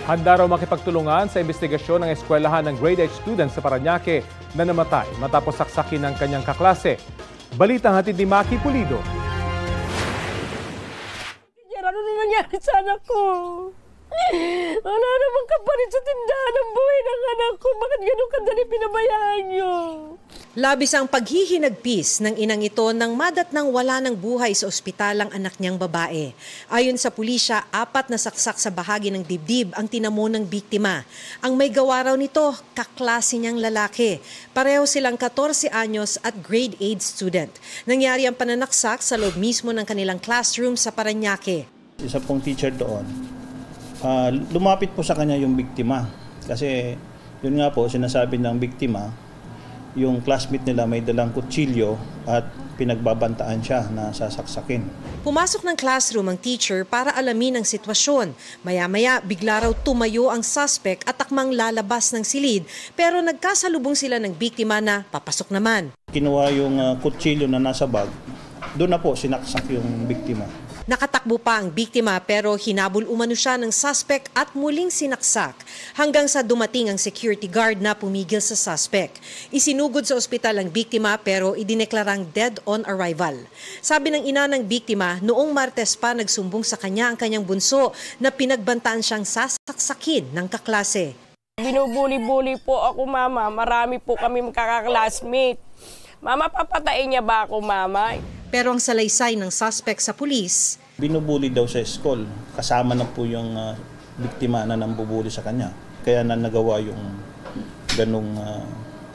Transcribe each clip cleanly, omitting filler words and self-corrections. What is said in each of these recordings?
Handa raw makipagtulungan sa investigasyon ng eskwelahan ng grade 8 students sa Parañaque na namatay matapos saksakin ng kanyang kaklase. Balitang hatid ni Maki Pulido. Ano na nangyari sa anak ko? Wala namang kapalit sa tindahan ng buhay ng anak ko. Bakit ganun kadali pinabayaan niyo? Labis ang paghihinagpis ng inang ito nang madatnang wala ng buhay sa ospital ang anak niyang babae. Ayon sa pulisya, 4 na saksak sa bahagi ng dibdib ang tinamo ng biktima. Ang may gawa raw nito, kaklase niyang lalaki. Pareho silang 14 anyos at grade 8 student. Nangyari ang pananaksak sa loob mismo ng kanilang classroom sa Parañaque. Isa pong teacher doon, lumapit po sa kanya yung biktima. Kasi yun nga po, sinasabi ng biktima, yung classmate nila may dalang kutsilyo at pinagbabantaan siya na sasaksakin. Pumasok ng classroom ang teacher para alamin ang sitwasyon. Maya-maya, bigla raw tumayo ang suspect at akmang lalabas ng silid, pero nagkasalubong sila ng biktima na papasok naman. Kinuha yung kutsilyo na nasa bag, doon na po sinaksak yung biktima. Nakatakbo pa ang biktima pero hinabol umano siya ng suspect at muling sinaksak hanggang sa dumating ang security guard na pumigil sa suspect. Isinugod sa ospital ang biktima pero idineklarang dead on arrival. Sabi ng ina ng biktima, noong Martes pa nagsumbong sa kanya ang kanyang bunso na pinagbantaan siyang sasaksakin ng kaklase. Binubuli-buli po ako, mama. Marami po kami magkaka-classmate. Mama, papatayin niya ba ako, mama? Pero ang salaysay ng suspect sa pulis, binubuli daw sa school. Kasama na po yung biktima na nambubuli sa kanya. Kaya na nagawa yung ganong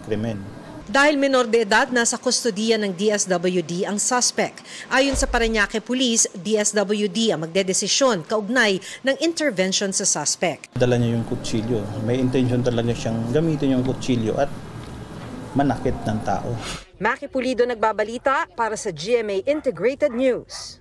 krimen. Dahil menor de edad, nasa kustodiya ng DSWD ang suspect. Ayon sa Parañaque Police, DSWD ang magdedesisyon kaugnay ng intervention sa suspect. Dala niya yung kutsilyo. May intention talaga siyang gamitin yung kutsilyo at manakit ng tao. Maki Pulido nagbabalita para sa GMA Integrated News.